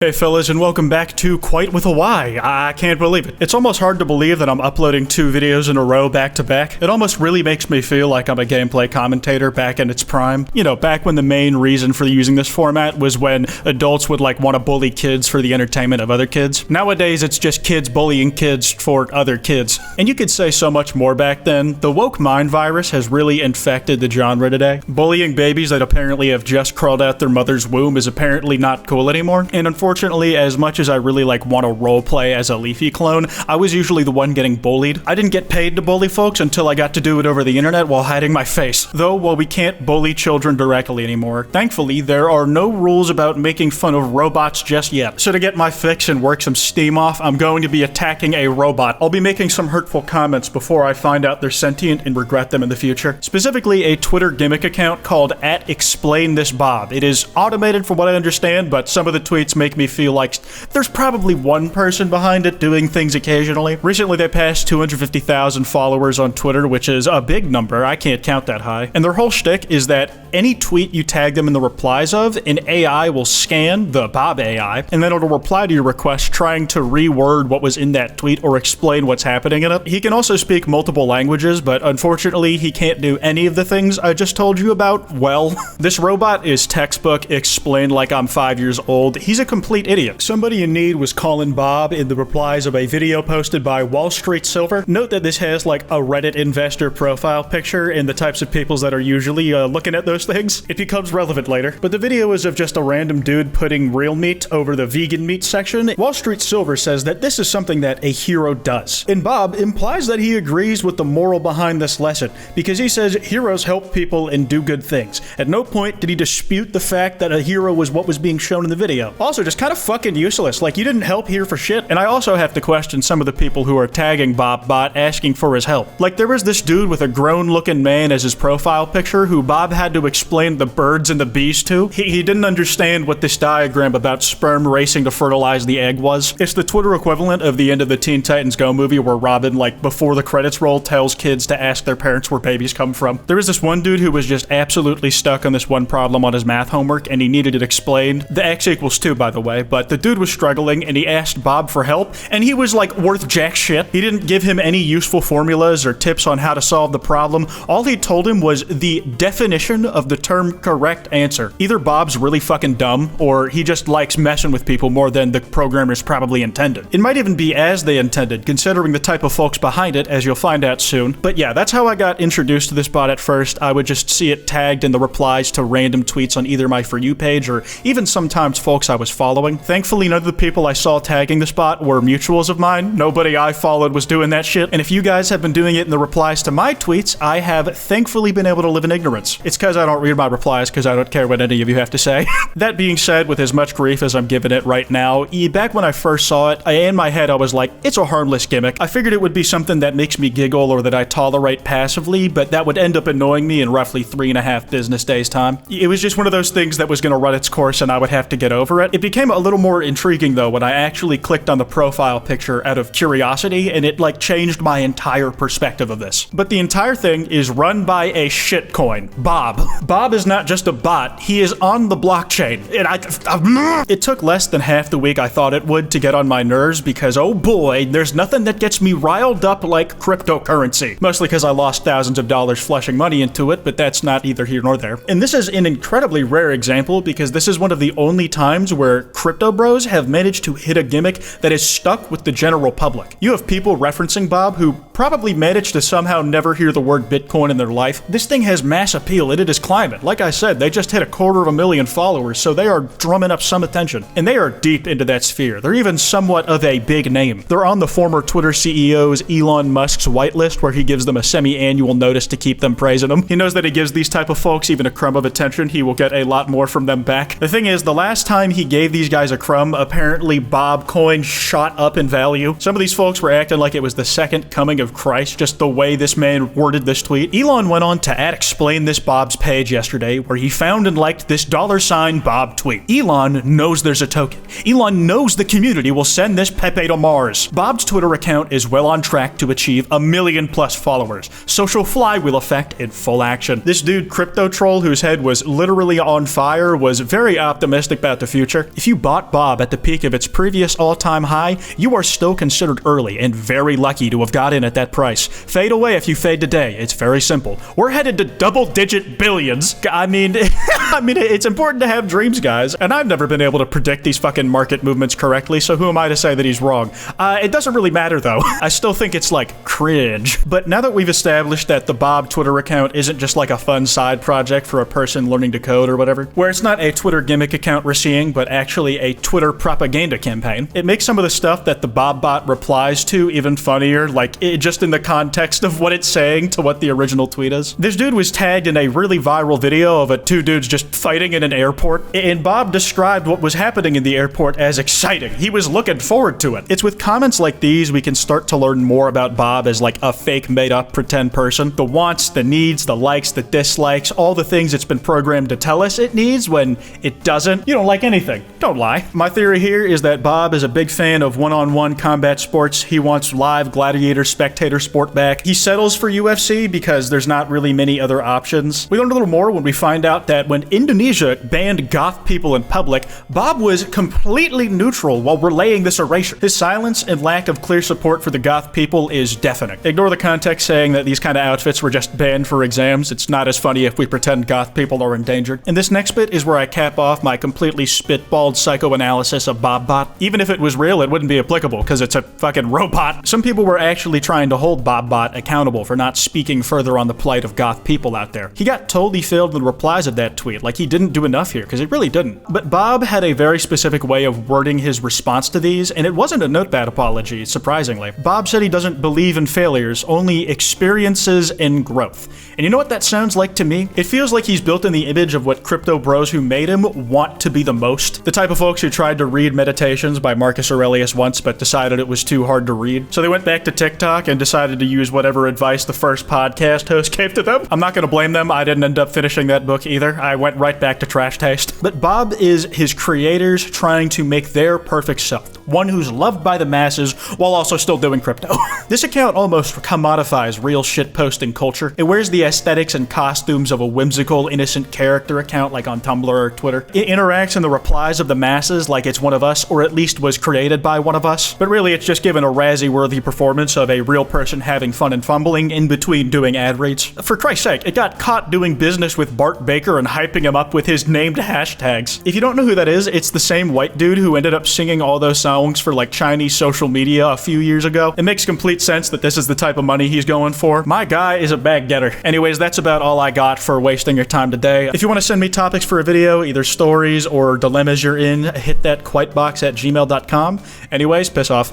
Hey fellas, and welcome back to Quite with a Y. I can't believe it. It's almost hard to believe that I'm uploading 2 videos in a row back to back. It almost really makes me feel like I'm a gameplay commentator back in its prime. You know, back when the main reason for using this format was when adults would want to bully kids for the entertainment of other kids. Nowadays, it's just kids bullying kids for other kids. And you could say so much more back then. The woke mind virus has really infected the genre today. Bullying babies that apparently have just crawled out their mother's womb is apparently not cool anymore. And unfortunately, as much as I really want to roleplay as a Leafy clone, I was usually the one getting bullied. I didn't get paid to bully folks until I got to do it over the internet while hiding my face. Though, while we can't bully children directly anymore, thankfully there are no rules about making fun of robots just yet. So to get my fix and work some steam off, I'm going to be attacking a robot. I'll be making some hurtful comments before I find out they're sentient and regret them in the future. Specifically, a Twitter gimmick account called @ExplainThisBob. It is automated from what I understand, but some of the tweets make me feel like there's probably one person behind it doing things occasionally. Recently, they passed 250,000 followers on Twitter, which is a big number. I can't count that high. And their whole shtick is that any tweet you tag them in the replies of, an AI will scan, the Bob AI, and then it'll reply to your request trying to reword what was in that tweet or explain what's happening in it. He can also speak multiple languages, but unfortunately, he can't do any of the things I just told you about. Well, this robot is textbook explained like I'm 5 years old. He's a complete idiot. Somebody in need was calling Bob in the replies of a video posted by Wall Street Silver. Note that this has a Reddit investor profile picture and the types of peoples that are usually looking at those things. It becomes relevant later. But the video is of just a random dude putting real meat over the vegan meat section. Wall Street Silver says that this is something that a hero does. And Bob implies that he agrees with the moral behind this lesson because he says heroes help people and do good things. At no point did he dispute the fact that a hero was what was being shown in the video. Also, just kind of fucking useless. You didn't help here for shit. And I also have to question some of the people who are tagging BobBot asking for his help. There was this dude with a grown-looking man as his profile picture who Bob had to explain the birds and the bees to. He didn't understand what this diagram about sperm racing to fertilize the egg was. It's the Twitter equivalent of the end of the Teen Titans Go movie where Robin, before the credits roll, tells kids to ask their parents where babies come from. There was this one dude who was just absolutely stuck on this one problem on his math homework and he needed it explained. The X equals 2, by the way, but the dude was struggling and he asked Bob for help and he was worth jack shit. He didn't give him any useful formulas or tips on how to solve the problem. All he told him was the definition of the term correct answer. Either Bob's really fucking dumb or he just likes messing with people more than the programmers probably intended. It might even be as they intended, considering the type of folks behind it, as you'll find out soon. But yeah, that's how I got introduced to this bot at first. I would just see it tagged in the replies to random tweets on either my For You page or even sometimes folks I was following. Thankfully, none of the people I saw tagging this bot were mutuals of mine. Nobody I followed was doing that shit. And if you guys have been doing it in the replies to my tweets, I have thankfully been able to live in ignorance. It's because I don't read my replies because I don't care what any of you have to say. That being said, with as much grief as I'm giving it right now, back when I first saw it, in my head I was like, it's a harmless gimmick. I figured it would be something that makes me giggle or that I tolerate passively, but that would end up annoying me in roughly 3.5 business days time. It was just one of those things that was going to run its course and I would have to get over it. It became a little more intriguing though when I actually clicked on the profile picture out of curiosity and it changed my entire perspective of this. But the entire thing is run by a shitcoin, Bob. Bob is not just a bot, he is on the blockchain. And it took less than half the week I thought it would to get on my nerves because oh boy, there's nothing that gets me riled up like cryptocurrency. Mostly because I lost thousands of dollars flushing money into it, but that's not either here nor there. And this is an incredibly rare example because this is one of the only times where crypto bros have managed to hit a gimmick that is stuck with the general public. You have people referencing Bob who probably managed to somehow never hear the word Bitcoin in their life. This thing has mass appeal and it is climbing. Like I said, they just hit 250,000 followers, so they are drumming up some attention. And they are deep into that sphere. They're even somewhat of a big name. They're on the former Twitter CEO's Elon Musk's whitelist where he gives them a semi-annual notice to keep them praising him. He knows that he gives these type of folks even a crumb of attention, he will get a lot more from them back. The thing is, the last time he gave these guys a crumb, apparently Bob coin shot up in value. Some of these folks were acting like it was the second coming of Christ, just the way this man worded this tweet. Elon went on to @ExplainThisBob's page yesterday where he found and liked this $Bob tweet. Elon knows there's a token. Elon knows the community will send this Pepe to Mars. Bob's Twitter account is well on track to achieve 1 million plus followers. Social flywheel effect in full action. This dude, Crypto Troll, whose head was literally on fire, was very optimistic about the future. If you bought Bob at the peak of its previous all-time high, you are still considered early and very lucky to have got in at that price. Fade away if you fade today. It's very simple. We're headed to double-digit billions. I mean, it's important to have dreams, guys, and I've never been able to predict these fucking market movements correctly, so who am I to say that he's wrong? It doesn't really matter, though. I still think it's, like, cringe. But now that we've established that the Bob Twitter account isn't just like a fun side project for a person learning to code or whatever, where it's not a Twitter gimmick account we're seeing, but actually a Twitter propaganda campaign, it makes some of the stuff that the Bob bot replies to even funnier, like, just in the context of what it's saying to what the original tweet is. This dude was tagged in a really viral video of two dudes just fighting in an airport, and Bob described what was happening in the airport as exciting. He was looking forward to it. It's with comments like these we can start to learn more about Bob as like a fake made-up pretend person. The wants, the needs, the likes, the dislikes, all the things it's been programmed to tell us it needs when it doesn't. You don't like anything. Don't lie. My theory here is that Bob is a big fan of one-on-one combat sports. He wants live gladiator spectator sport back. He settles for UFC because there's not really many other options. We learn a little more when we find out that when Indonesia banned goth people in public, Bob was completely neutral while relaying this erasure. His silence and lack of clear support for the goth people is deafening. Ignore the context saying that these kind of outfits were just banned for exams. It's not as funny if we pretend goth people are endangered. And this next bit is where I cap off my completely spitballed psychoanalysis of BobBot. Even if it was real, it wouldn't be applicable because it's a fucking robot. Some people were actually trying to hold BobBot accountable for not speaking further on the plight of goth people out there. He got totally failed in the replies of that tweet, like he didn't do enough here, because he really didn't. But Bob had a very specific way of wording his response to these, and it wasn't a notepad apology, surprisingly. Bob said he doesn't believe in failures, only experiences and growth. And you know what that sounds like to me? It feels like he's built in the image of what crypto bros who made him want to be the most. The type of folks who tried to read Meditations by Marcus Aurelius once, but decided it was too hard to read. So they went back to TikTok and decided to use whatever advice the first podcast host gave to them. I'm not gonna blame them. I didn't end up finishing that book either. I went right back to trash taste. But Bob is his creators trying to make their perfect self. One who's loved by the masses while also still doing crypto. This account almost commodifies real shitposting culture. It wears the aesthetics and costumes of a whimsical, innocent character account like on Tumblr or Twitter. It interacts in the replies of the masses like it's one of us, or at least was created by one of us. But really, it's just given a Razzie-worthy performance of a real person having fun and fumbling in between doing ad reads. For Christ's sake, it got caught doing business with Bart Baker and hyping him up with his named hashtags. If you don't know who that is, it's the same white dude who ended up singing all those songs for like Chinese social media a few years ago. It makes complete sense that this is the type of money he's going for. My guy is a bag getter. Anyways, that's about all I got for wasting your time today. If you want to send me topics for a video, either stories or dilemmas you're in, hit that kwytebox at gmail.com. Anyways, piss off.